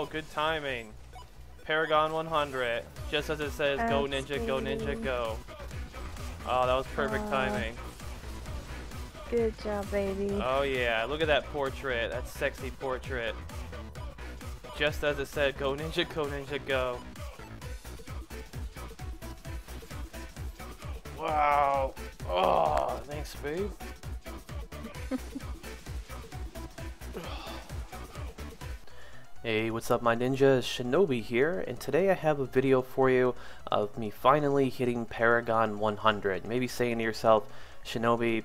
good timing. Paragon 100. Just as it says, go ninja, go ninja, go. Oh, that was perfect timing. Good job, baby. Oh yeah, look at that portrait. That sexy portrait. Just as it said, go ninja, go. Wow. Oh, thanks, babe. Hey, what's up my ninjas? Shinobi here, and today I have a video for you of me finally hitting Paragon 100. Maybe saying to yourself, Shinobi,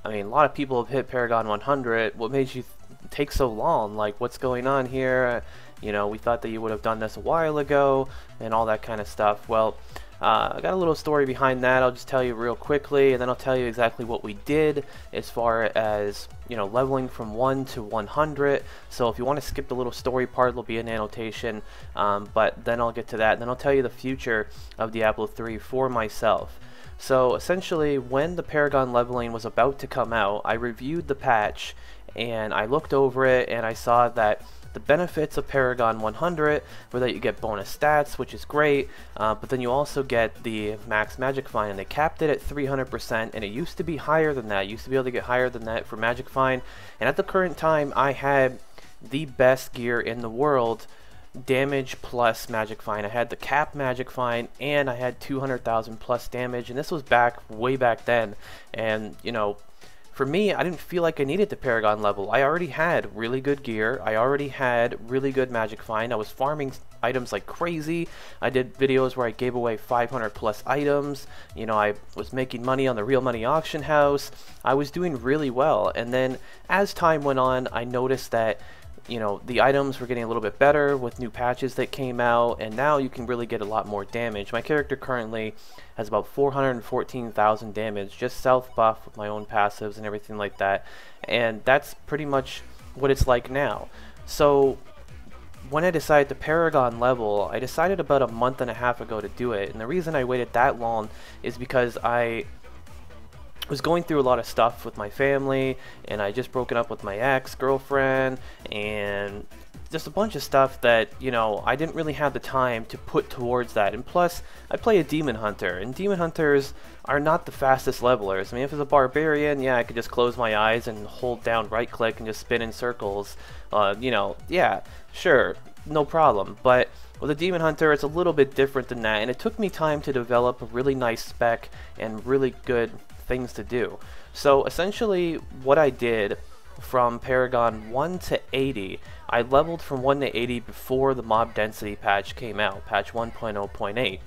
I mean, a lot of people have hit Paragon 100. What made you take so long? Like, what's going on here? You know, we thought that you would have done this a while ago, and all that kind of stuff. Well, I got a little story behind that. I'll just tell you real quickly, and then I'll tell you exactly what we did as far as, you know, leveling from 1 to 100. So if you want to skip the little story part, it'll be an annotation, but then I'll get to that. And then I'll tell you the future of Diablo 3 for myself. So essentially, when the Paragon leveling was about to come out, I reviewed the patch, and I looked over it, and I saw that the benefits of Paragon 100 were that you get bonus stats, which is great, but then you also get the max magic find, and they capped it at 300%, and it used to be higher than that. You used to be able to get higher than that for magic find, and at the current time, I had the best gear in the world, damage plus magic find. I had the cap magic find, and I had 200,000 plus damage, and this was way back then, and you know, for me, I didn't feel like I needed the Paragon level. I already had really good gear. I already had really good magic find. I was farming items like crazy. I did videos where I gave away 500 plus items. You know, I was making money on the Real Money auction house. I was doing really well. And then as time went on, I noticed that, you know, the items were getting a little bit better with new patches that came out, and now you can really get a lot more damage. My character currently has about 414,000 damage, just self-buff with my own passives and everything like that, and that's pretty much what it's like now. So when I decided to Paragon level, I decided about a month and a half ago to do it, and the reason I waited that long is because I was going through a lot of stuff with my family, and I just broken up with my ex-girlfriend, and just a bunch of stuff that, you know, I didn't really have the time to put towards that. And plus, I play a demon hunter, and demon hunters are not the fastest levelers. I mean, if it's a barbarian, yeah, I could just close my eyes and hold down right click and just spin in circles. You know, yeah, sure, no problem. But with a demon hunter, it's a little bit different than that, and it took me time to develop a really nice spec and really good things to do. So essentially what I did from Paragon 1 to 80, I leveled from 1 to 80 before the mob density patch came out, patch 1.0.8.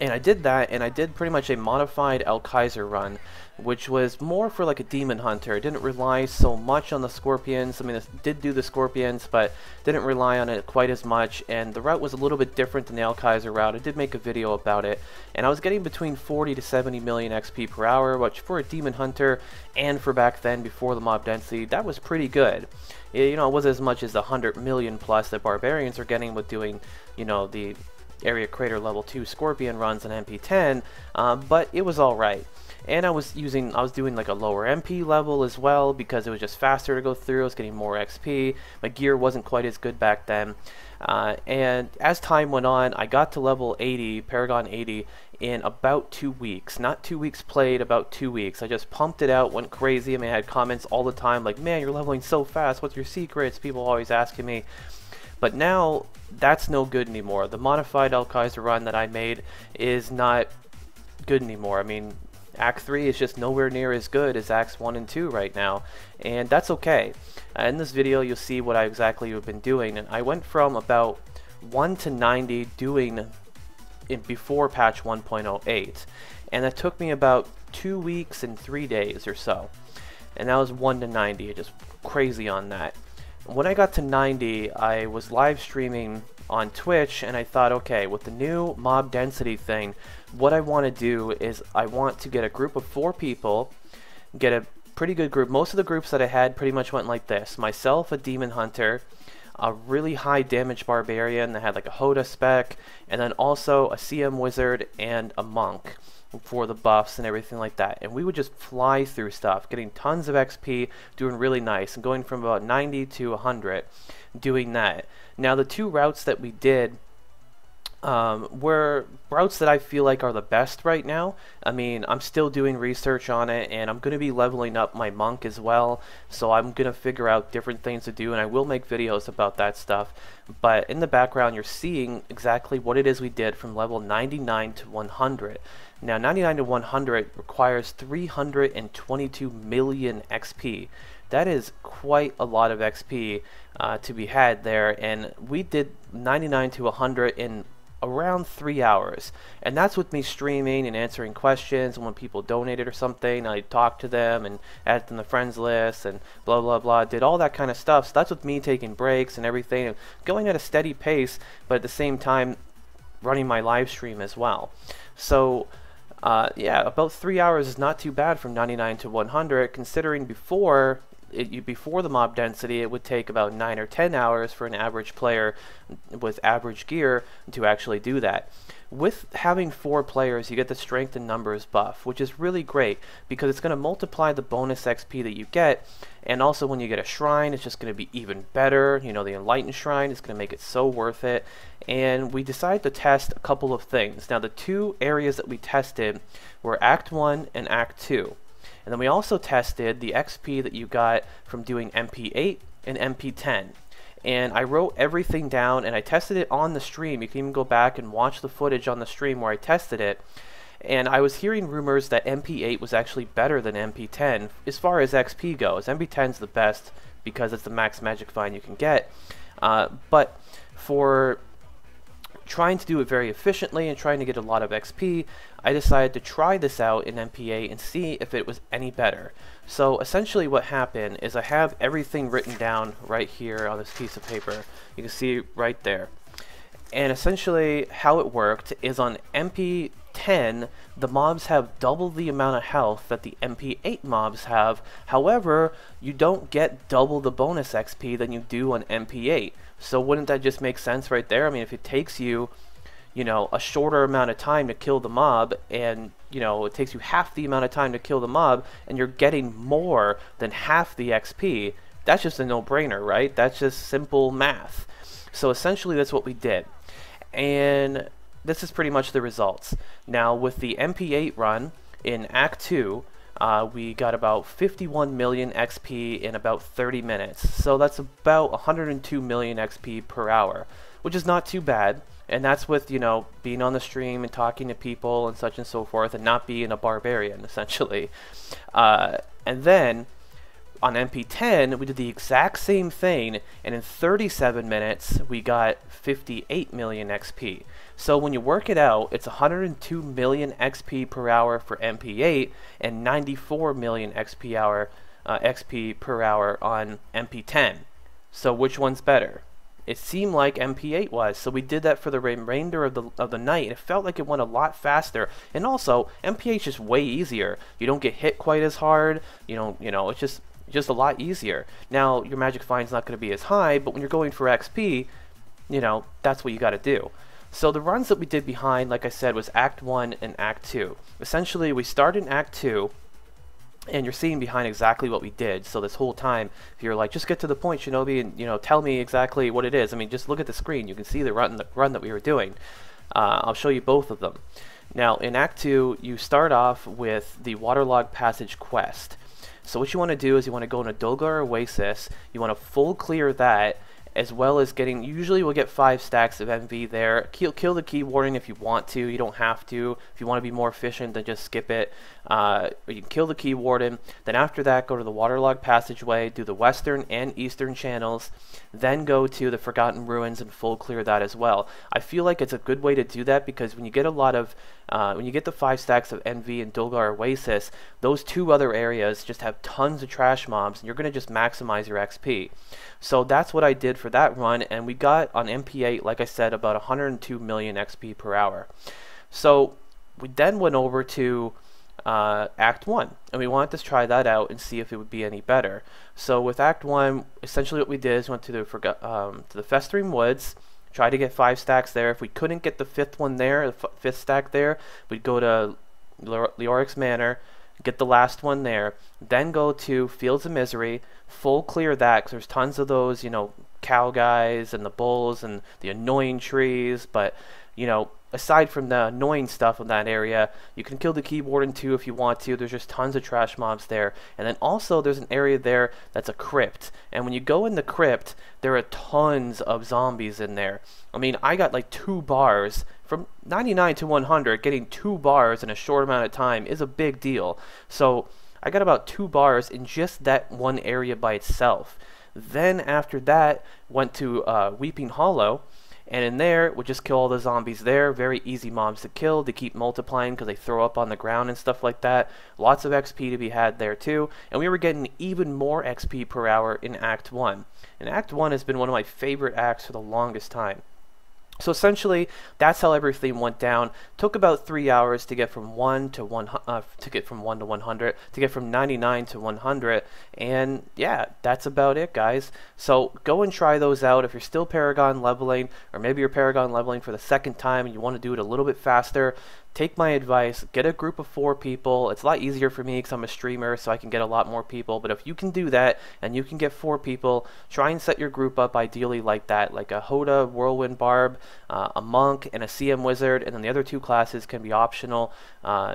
And I did that, and I did pretty much a modified Kaiser run, which was more for like a demon hunter. It didn't rely so much on the scorpions. I mean, it did do the scorpions, but didn't rely on it quite as much, and the route was a little bit different than the Kaiser route. I did make a video about it, and I was getting between 40 to 70 million XP per hour, which for a demon hunter, and for back then, before the mob density, that was pretty good. You know, it wasn't as much as the 100 million plus that barbarians are getting with doing, you know, the Area Crater level 2 Scorpion runs on MP10, but it was alright. And I was doing like a lower MP level as well, because it was just faster to go through. I was getting more XP. My gear wasn't quite as good back then. And as time went on, I got to level 80, Paragon 80, in about 2 weeks. Not 2 weeks played, about 2 weeks. I just pumped it out, went crazy. I mean, I had comments all the time like, man, you're leveling so fast. What's your secrets? People always asking me. But now, that's no good anymore. The modified Kaiser run that I made is not good anymore. I mean, Act 3 is just nowhere near as good as Acts 1 and 2 right now, and that's okay. In this video, you'll see what I exactly have been doing, and I went from about 1 to 90 doing it before patch 1.08, and that took me about 2 weeks and 3 days or so, and that was 1 to 90, just crazy on that. When I got to 90, I was live streaming on Twitch, and I thought, okay, with the new mob density thing, what I want to do is I want to get a group of 4 people, get a pretty good group. Most of the groups that I had pretty much went like this: myself, a demon hunter, a really high damage barbarian that had like a Hoda spec, and then also a CM wizard and a monk for the buffs and everything like that. And we would just fly through stuff, getting tons of XP, doing really nice, and going from about 90 to 100 doing that. Now the two routes that we did were routes that I feel like are the best right now. I mean, I'm still doing research on it, and I'm going to be leveling up my monk as well, so I'm going to figure out different things to do, and I will make videos about that stuff. But in the background, you're seeing exactly what it is we did from level 99 to 100. Now, 99 to 100 requires 322 million XP. That is quite a lot of XP to be had there, and we did 99 to 100 in around 3 hours, and that's with me streaming and answering questions. And when people donated or something, I talked to them and added them to the friends list and blah blah blah, did all that kind of stuff. So that's with me taking breaks and everything, and going at a steady pace, but at the same time running my live stream as well. So yeah, about 3 hours is not too bad from 99 to 100, considering before the mob density, it would take about 9 or 10 hours for an average player with average gear to actually do that. With having 4 players, you get the strength in numbers buff, which is really great because it's going to multiply the bonus XP that you get, and also when you get a shrine, it's just going to be even better. You know, the Enlightened Shrine is going to make it so worth it. And we decided to test a couple of things. Now, the 2 areas that we tested were Act 1 and Act 2. And then we also tested the XP that you got from doing MP8 and MP10. And I wrote everything down, and I tested it on the stream. You can even go back and watch the footage on the stream where I tested it. And I was hearing rumors that MP8 was actually better than MP10 as far as XP goes. MP10 is the best because it's the max magic find you can get. But for trying to do it very efficiently and trying to get a lot of XP, I decided to try this out in MP8 and see if it was any better. So essentially what happened is I have everything written down right here on this piece of paper. You can see right there. And essentially how it worked is on MP10, the mobs have double the amount of health that the MP8 mobs have. However, you don't get double the bonus XP than you do on MP8. So wouldn't that just make sense right there? I mean, if it takes you, you know, a shorter amount of time to kill the mob, and, you know, it takes you half the amount of time to kill the mob, and you're getting more than half the XP, that's just a no-brainer, right? That's just simple math. So essentially that's what we did. And this is pretty much the results. Now with the MP8 run in Act 2, we got about 51 million XP in about 30 minutes. So that's about 102 million XP per hour, which is not too bad. And that's with, you know, being on the stream and talking to people and such and so forth, and not being a barbarian, essentially. And then on MP10, we did the exact same thing, and in 37 minutes, we got 58 million XP. So when you work it out, it's 102 million XP per hour for MP8 and 94 million XP per hour on MP10. So which one's better? It seemed like MP8 was, so we did that for the remainder of the night, and it felt like it went a lot faster. And also, MP8 is just way easier. You don't get hit quite as hard. You know, it's just a lot easier. Now, your magic find's not going to be as high, but when you're going for XP, you know, that's what you got to do. So the runs that we did behind, like I said, was Act 1 and Act 2. Essentially, we started in Act 2, and you're seeing behind exactly what we did. So this whole time, if you're like, just get to the point, Shinobi, and, you know, tell me exactly what it is. I mean, just look at the screen. You can see the run that we were doing. I'll show you both of them. Now, in Act 2, you start off with the Waterlog Passage quest. So what you want to do is you want to go into Dulgar Oasis. You want to full clear that, as well as getting, usually we'll get 5 stacks of MV there. Kill the key warden if you want to. You don't have to. If you want to be more efficient, then just skip it. You can kill the key warden. Then after that, go to the Waterlog Passageway, do the western and eastern channels, then go to the Forgotten Ruins and full clear that as well. I feel like it's a good way to do that because when you get a lot of, when you get the 5 stacks of MV and Dulgar Oasis, those 2 other areas just have tons of trash mobs, and you're going to just maximize your XP. So that's what I did for that run, and we got on MP8, like I said, about 102 million XP per hour. So we then went over to Act 1, and we wanted to try that out and see if it would be any better. So with Act 1, essentially what we did is went to the Festering Woods, tried to get 5 stacks there. If we couldn't get the 5th one there, the 5th stack there, we'd go to Leoric's Manor, get the last one there, then go to Fields of Misery, full clear that, because there's tons of those, you know, cow guys and the bulls and the annoying trees. But, you know, aside from the annoying stuff in that area, you can kill the keyboard too if you want to. There's just tons of trash mobs there. And then also there's an area there that's a crypt, and when you go in the crypt, there are tons of zombies in there. I mean, I got like 2 bars from 99 to 100. Getting 2 bars in a short amount of time is a big deal. So I got about 2 bars in just that one area by itself. Then after that, went to Weeping Hollow, and in there, we just kill all the zombies there. Very easy mobs to kill. They keep multiplying because they throw up on the ground and stuff like that. Lots of XP to be had there too. And we were getting even more XP per hour in Act 1. And Act 1 has been one of my favorite acts for the longest time. So essentially, that's how everything went down. Took about 3 hours to get from 1 to 100, to get from 99 to 100, and yeah, that's about it, guys. So go and try those out if you're still Paragon leveling, or maybe you're Paragon leveling for the 2nd time and you want to do it a little bit faster. Take my advice, get a group of 4 people. It's a lot easier for me because I'm a streamer, so I can get a lot more people. But if you can do that, and you can get 4 people, try and set your group up ideally like that, like a Hoda, Whirlwind Barb, a Monk, and a CM Wizard, and then the other 2 classes can be optional.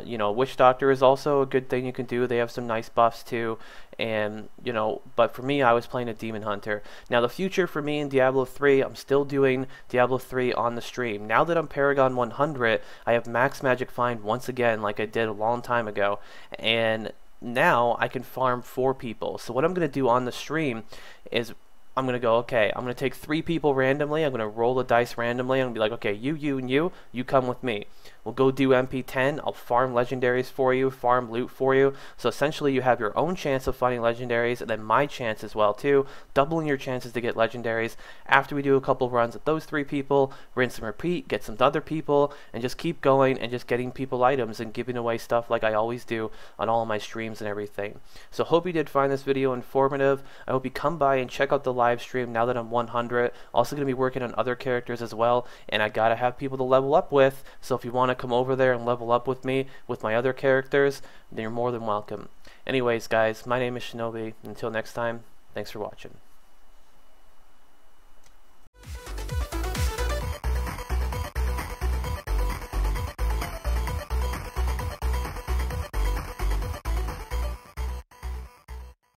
You know, Witch Doctor is also a good thing you can do. They have some nice buffs too. And, you know, but for me, I was playing a Demon Hunter. Now, the future for me in Diablo 3, I'm still doing Diablo 3 on the stream. Now that I'm Paragon 100, I have Max Magic Find once again, like I did a long time ago. And now I can farm 4 people. So what I'm going to do on the stream is I'm going to go, okay, I'm going to take 3 people randomly. I'm going to roll the dice randomly. I'm going to be like, okay, you, and you come with me. We'll go do MP10. I'll farm legendaries for you, farm loot for you. So essentially you have your own chance of finding legendaries, and then my chance as well too, doubling your chances to get legendaries. After we do a couple runs with those 3 people, rinse and repeat, get some other people, and just keep going and just getting people items and giving away stuff like I always do on all of my streams and everything. So hope you did find this video informative. I hope you come by and check out the live stream now that I'm 100. Also going to be working on other characters as well, and I gotta have people to level up with. So if you want to come over there and level up with me with my other characters, then you're more than welcome. Anyways, guys, my name is Shinobi. Until next time, thanks for watching.